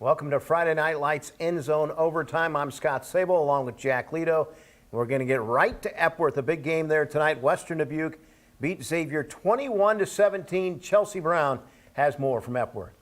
Welcome to Friday Night Lights End Zone Overtime. I'm Scott Sable along with Jack Leto. We're going to get right to Epworth, a big game there tonight. Western Dubuque beat Xavier 21-17. Chelsea Brown has more from Epworth.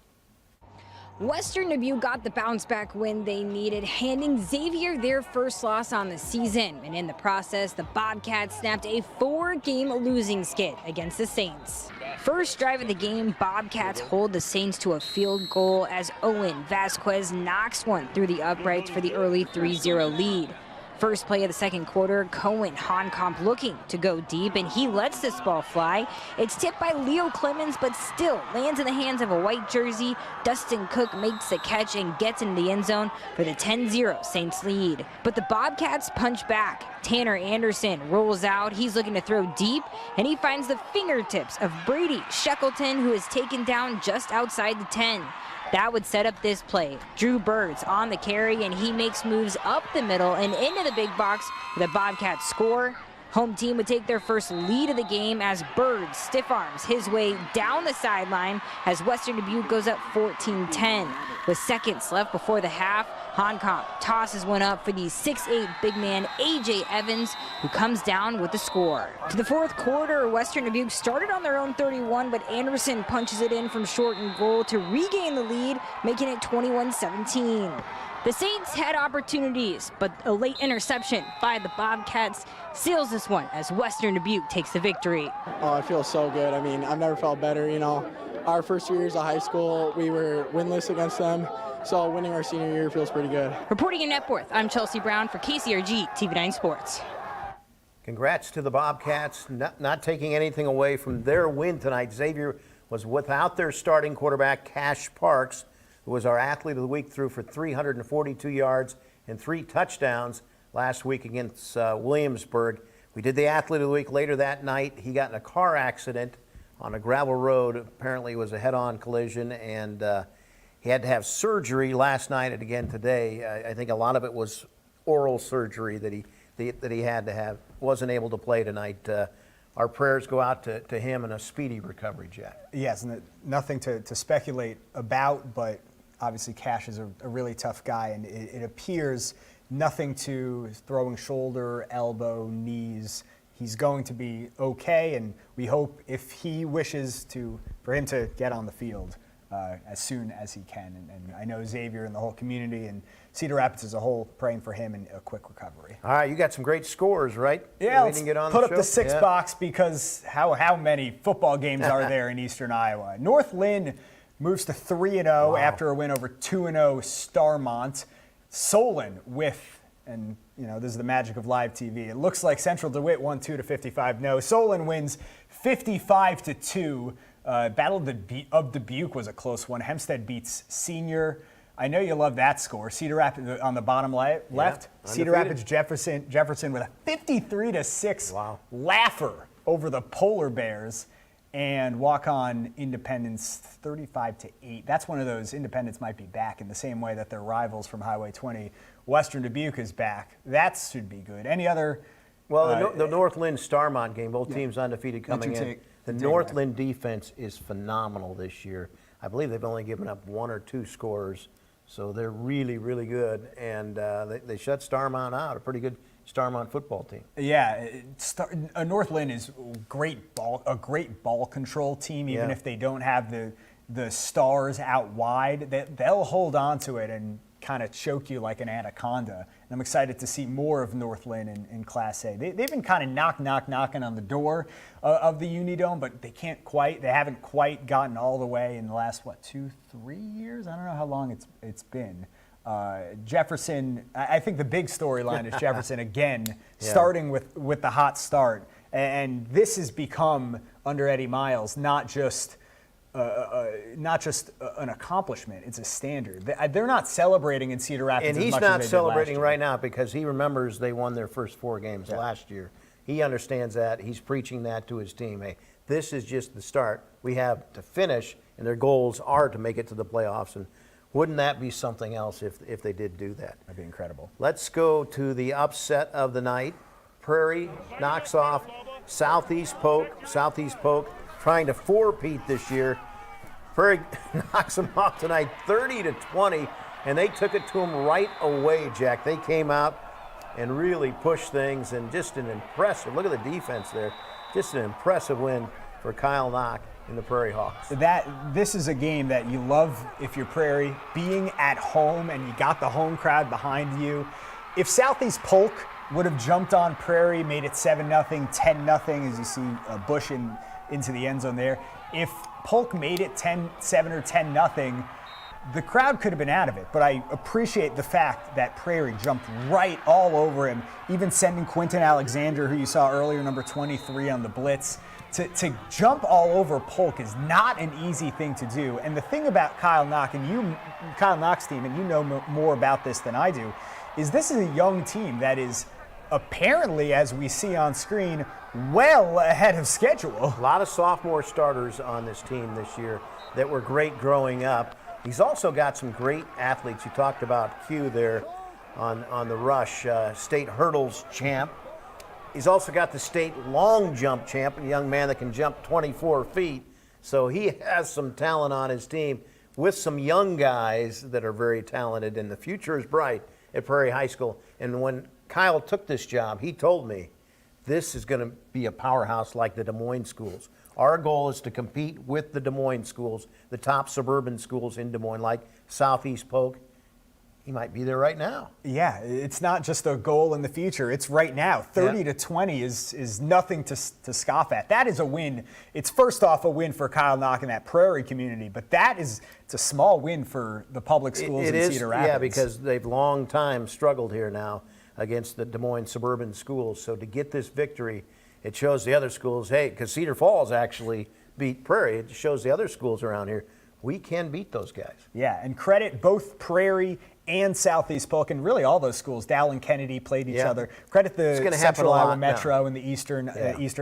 Western Dubuque got the bounce-back win they needed, handing Xavier their first loss on the season. And in the process, the Bobcats snapped a 4-game losing skid against the Saints. First drive of the game, Bobcats hold the Saints to a field goal as Owen Vasquez knocks one through the uprights for the early 3-0 lead. First play of the second quarter, Cohen Honkamp looking to go deep, and he lets this ball fly. It's tipped by Leo Clemens, but still lands in the hands of a white jersey. Dustin Cook makes the catch and gets into the end zone for the 10-0 Saints lead. But the Bobcats punch back. Tanner Anderson rolls out. He's looking to throw deep, and he finds the fingertips of Brady Shackleton, who is taken down just outside the 10. That would set up this play. Drew Bird's on the carry, and he makes moves up the middle and into the big box for the Bobcats score. Home team would take their first lead of the game as Bird stiff arms his way down the sideline as Western Dubuque goes up 14-10. With seconds left before the half, Honkamp tosses one up for the 6'8" big man A.J. Evans, who comes down with the score. To the fourth quarter, Western Dubuque started on their own 31, but Anderson punches it in from short and goal to regain the lead, making it 21-17. The Saints had opportunities, but a late interception by the Bobcats seals this one as Western Dubuque takes the victory. Oh, it feels so good. I mean, I've never felt better. You know, our first 2 years of high school, we were winless against them. So winning our senior year feels pretty good. Reporting in Epworth, I'm Chelsea Brown for KCRG TV9 Sports. Congrats to the Bobcats, not taking anything away from their win tonight. Xavier was without their starting quarterback, Cash Parks, who was our athlete of the week, threw for 342 yards and 3 touchdowns last week against Williamsburg. We did the athlete of the week later that night. He got in a car accident on a gravel road. Apparently it was a head-on collision, and he had to have surgery last night and again today. I think a lot of it was oral surgery that he had to have. Wasn't able to play tonight. Our prayers go out to him and a speedy recovery, Jack. Yes, and nothing to speculate about, but obviously Cash is a really tough guy, and it appears nothing to throwing shoulder, elbow, knees. He's going to be okay, and we hope, if he wishes for him to get on the field as soon as he can. And I know Xavier and the whole community and Cedar Rapids as a whole praying for him and a quick recovery. All right, you got some great scores, right? Yeah, let's put up the 6 box, because how many football games are there in Eastern Iowa? North Lynn moves to 3-0 after a win over 2-0 Starmont. Solon and you know, this is the magic of live TV. It looks like Central DeWitt won 2-55. No, Solon wins 55-2. Battle of Dubuque was a close one. Hempstead beats Senior. I know you love that score. Cedar Rapids on the bottom left. Cedar Rapids Jefferson with a 53-6 laugher over the Polar Bears, and Walk-On Independence 35-8. That's one of those. Independence might be back in the same way that their rivals from Highway 20, Western Dubuque, is back. That should be good. Any other? Well, the Northland Starmont game, both teams undefeated coming in. The Northland defense is phenomenal this year. I believe they've only given up 1 or 2 scores, so they're really, really good. And they shut Starmont out, a pretty good Starmont football team. Yeah, Northland is a great ball control team. Even if they don't have the stars out wide, they'll hold on to it and kind of choke you like an anaconda. And I'm excited to see more of Northland in Class A. They've been kind of knocking on the door of the Unidome, but they haven't quite gotten all the way in the last, 2-3 years? I don't know how long it's been. Jefferson, I think the big storyline is Jefferson again, starting with the hot start. And this has become, under Eddie Miles, not just an accomplishment, it's a standard. They're not celebrating in Cedar Rapids and as much as they did last year. And he's not celebrating right now because he remembers they won their first 4 games last year. He understands that. He's preaching that to his team. Hey, this is just the start. We have to finish, and their goals are to make it to the playoffs. And wouldn't that be something else if they did do that? That'd be incredible. Let's go to the upset of the night. Prairie knocks off Southeast Polk. Trying to four-peat this year. Prairie knocks them off tonight 30-20. and they took it to them right away, Jack. They came out and really pushed things, and just an impressive, look at the defense there, just an impressive win for Kyle Knock in the Prairie Hawks. This is a game that you love if you're Prairie, being at home and you got the home crowd behind you. If Southeast Polk would have jumped on Prairie, made it 7-0, 10-0, as you see Bush into the end zone there. If Polk made it 10-7 or 10-0, the crowd could have been out of it. But I appreciate the fact that Prairie jumped right all over him, even sending Quinton Alexander, who you saw earlier, number 23 on the blitz. To jump all over Polk is not an easy thing to do. And the thing about Kyle Knock's team, and you know more about this than I do, is this is a young team that is apparently, as we see on screen, well ahead of schedule. A lot of sophomore starters on this team this year that were great growing up. He's also got some great athletes. You talked about Q there on the rush, state hurdles champ. He's also got the state long jump champ, a young man that can jump 24 feet. So he has some talent on his team with some young guys that are very talented, and the future is bright at Prairie High School. And when Kyle took this job, he told me, this is going to be a powerhouse like the Des Moines schools. Our goal is to compete with the Des Moines schools, the top suburban schools in Des Moines, like Southeast Polk. He might be there right now. Yeah, it's not just a goal in the future. It's right now. 30-20 is nothing to scoff at. That is a win. It's first off a win for Kyle Knock and that Prairie community, but it's a small win for the public schools in Cedar Rapids. Yeah, because they've long time struggled here now against the Des Moines suburban schools. So to get this victory, it shows the other schools, hey, because Cedar Falls actually beat Prairie, it shows the other schools around here, we can beat those guys. Yeah, and credit both Prairie and Southeast Polk, and really all those schools. Dowling Kennedy played each other. Credit the Central Iowa Metro and the Eastern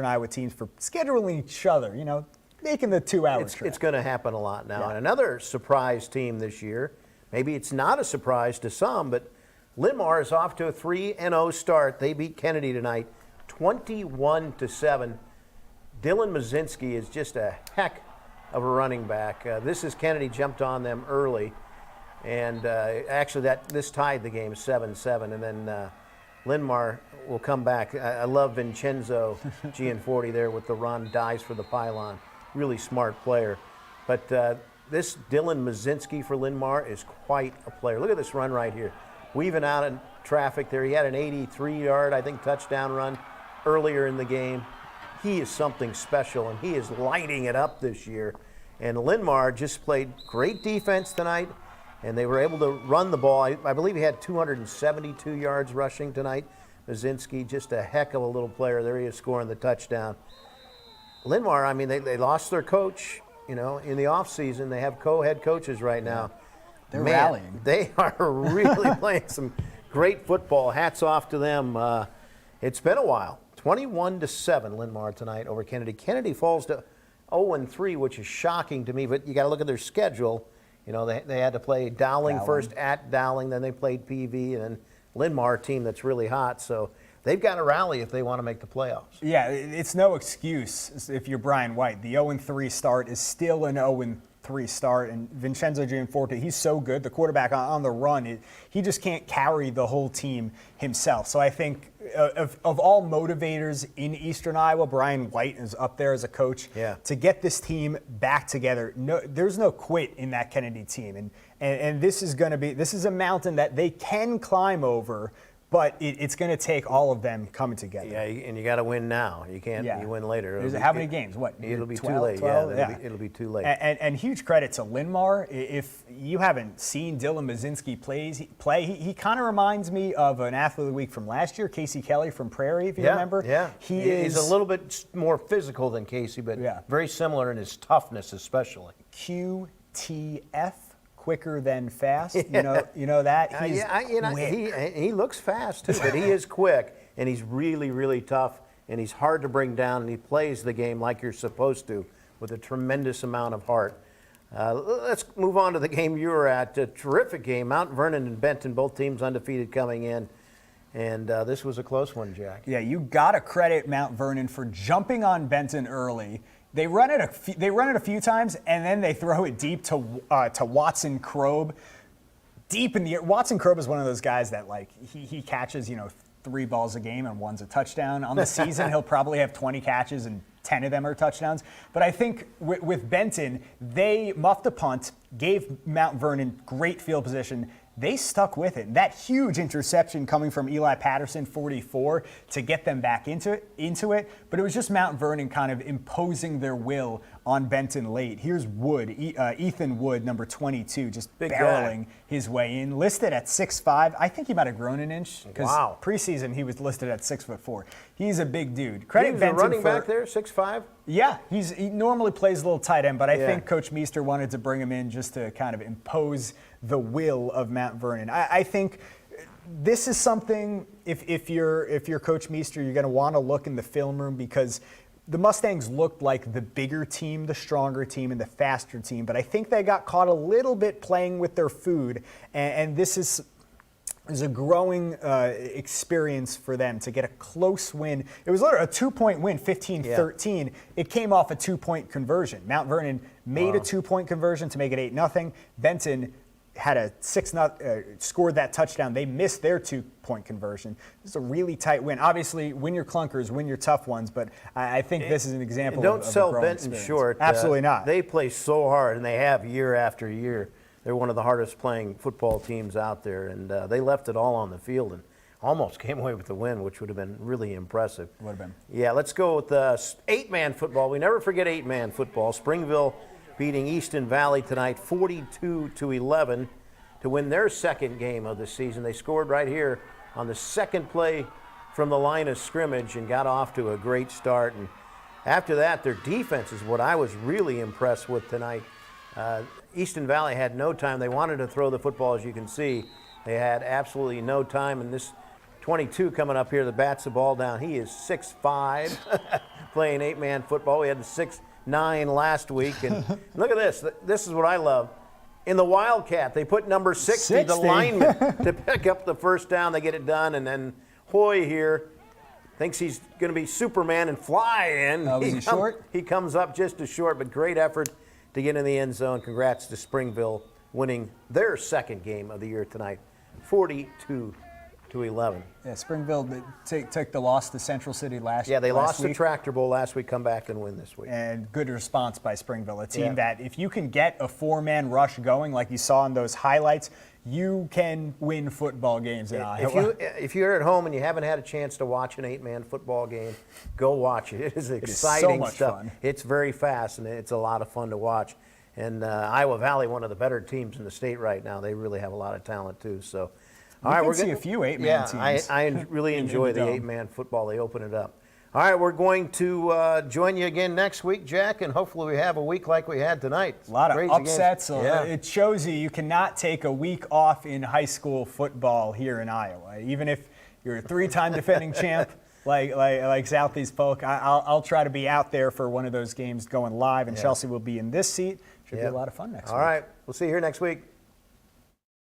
Iowa teams for scheduling each other, making the 2-hour trip. It's going to happen a lot now. Yeah. And another surprise team this year, maybe it's not a surprise to some, but Linn-Mar is off to a 3-0 start. They beat Kennedy tonight, 21-7. Dylan Mazinski is just a heck of a running back. This is Kennedy jumped on them early, and actually this tied the game 7-7, and then Linn-Mar will come back. I love Vincenzo Gianforti there with the run, dives for the pylon. Really smart player. But this Dylan Mazinski for Linn-Mar is quite a player. Look at this run right here. Weaving out in traffic there. He had an 83-yard, I think, touchdown run earlier in the game. He is something special, and he is lighting it up this year. And Linn-Mar just played great defense tonight, and they were able to run the ball. I believe he had 272 yards rushing tonight. Mazinski, just a heck of a little player. There he is scoring the touchdown. Linn-Mar, I mean, they lost their coach, in the offseason. They have co-head coaches right now. They're rallying. They are really playing some great football. Hats off to them. It's been a while. 21-7 Linn-Mar tonight over Kennedy. Kennedy falls to 0-3, which is shocking to me, but you got to look at their schedule. They had to play Dowling first at Dowling, then they played PV, and then Linn-Mar, a team that's really hot. So they've got to rally if they want to make the playoffs. Yeah, it's no excuse if you're Brian White. The 0-3 start is still an 0-3 start, and Vincenzo Gianforte, he's so good. The quarterback on the run, he just can't carry the whole team himself. So I think of all motivators in Eastern Iowa, Brian White is up there as a coach. Yeah. To get this team back together. No, there's no quit in that Kennedy team, and this is a mountain that they can climb over. But it's going to take all of them coming together. Yeah, and you got to win now. You can't. Yeah. You win later. How many games? What? It'll be 12, too late. 12? Yeah, it'll be too late. And huge credit to Linn-Mar. If you haven't seen Dylan Mazinski play, he kind of reminds me of an athlete of the week from last year, Casey Kelly from Prairie, if you remember. Yeah, he's a little bit more physical than Casey, but very similar in his toughness, especially. QTF. Quicker than fast, you know that. He's quick. He looks fast too, but he is quick, and he's really, really tough, and he's hard to bring down, and he plays the game like you're supposed to, with a tremendous amount of heart. Let's move on to the game you were at. A terrific game. Mount Vernon and Benton, both teams undefeated coming in, and this was a close one, Jack. Yeah, you got to credit Mount Vernon for jumping on Benton early. They run it a few times, and then they throw it deep to Watson Krobe. deep in the air. Watson Crowe is one of those guys that like he catches 3 balls a game and one's a touchdown. On the season, he'll probably have 20 catches and 10 of them are touchdowns. But I think with Benton, they muffed a punt, gave Mount Vernon great field position. They stuck with it. That huge interception coming from Eli Patterson, 44, to get them back into it. But it was just Mount Vernon kind of imposing their will on Benton late. Here's Wood, Ethan Wood, number 22, just Big barreling guy. his way in. Listed at 6'5". I think he might have grown an inch because Wow. preseason he was listed at 6'4". He's a big dude. Credit He was a Benton running for, back there, 6'5"? Yeah, he normally plays a little tight end, but I Yeah. think Coach Meester wanted to bring him in just to kind of impose the will of Mount Vernon. I think this is something, if you're Coach Meester, you're going to want to look in the film room because the Mustangs looked like the bigger team, the stronger team, and the faster team, but I think they got caught a little bit playing with their food, and this is a growing experience for them to get a close win. It was literally a 2-point win, 15-13. It came off a 2-point conversion. Mount Vernon made a 2-point conversion to make it 8-0. Benton had a 6-0, scored that touchdown. They missed their 2-point conversion. This is a really tight win. Obviously, win your clunkers, win your tough ones, but I think this is an example Don't of a sell growing Benton experience. short. Absolutely not. They play so hard, and they have year after year. They're one of the hardest playing football teams out there, and they left it all on the field and almost came away with the win, which would have been really impressive. Would have been. Yeah, let's go with 8-man football. We never forget 8-man football. Springville beating Easton Valley tonight 42-11 to win their second game of the season. They scored right here on the second play from the line of scrimmage and got off to a great start. And after that, their defense is what I was really impressed with tonight. Easton Valley had no time. They wanted to throw the football, as you can see. They had absolutely no time. And this 22 coming up here that bats the ball down, he is 6'5", playing 8-man football. We had the 6'9" last week. And look at this. This is what I love. In the Wildcat, they put number 60, the lineman, to pick up the first down. They get it done. And then Hoy here thinks he's going to be Superman and fly in. Was he short? He comes up just as short, but great effort to get in the end zone. Congrats to Springville winning their second game of the year tonight, 42-11. Yeah, Springville took the loss to Central City last week. Yeah, they lost the Tractor Bowl last week, come back and win this week. And good response by Springville, a team that if you can get a 4-man rush going like you saw in those highlights, you can win football games in Iowa. If you're at home and you haven't had a chance to watch an 8-man football game, go watch it. It is exciting so much stuff. fun. It's very fast, and it's a lot of fun to watch. And Iowa Valley, one of the better teams in the state right now. They really have a lot of talent, too. So, all right, can we're see gonna, a few 8-man teams. I really enjoy the 8-man football. They open it up. All right, we're going to join you again next week, Jack, and hopefully we have a week like we had tonight. A lot of Crazy upsets. games. Yeah. It shows you cannot take a week off in high school football here in Iowa. Even if you're a 3-time defending champ like Southeast Polk, I'll try to be out there for one of those games going live, and Chelsea will be in this seat. Should be a lot of fun next week. All right, we'll see you here next week.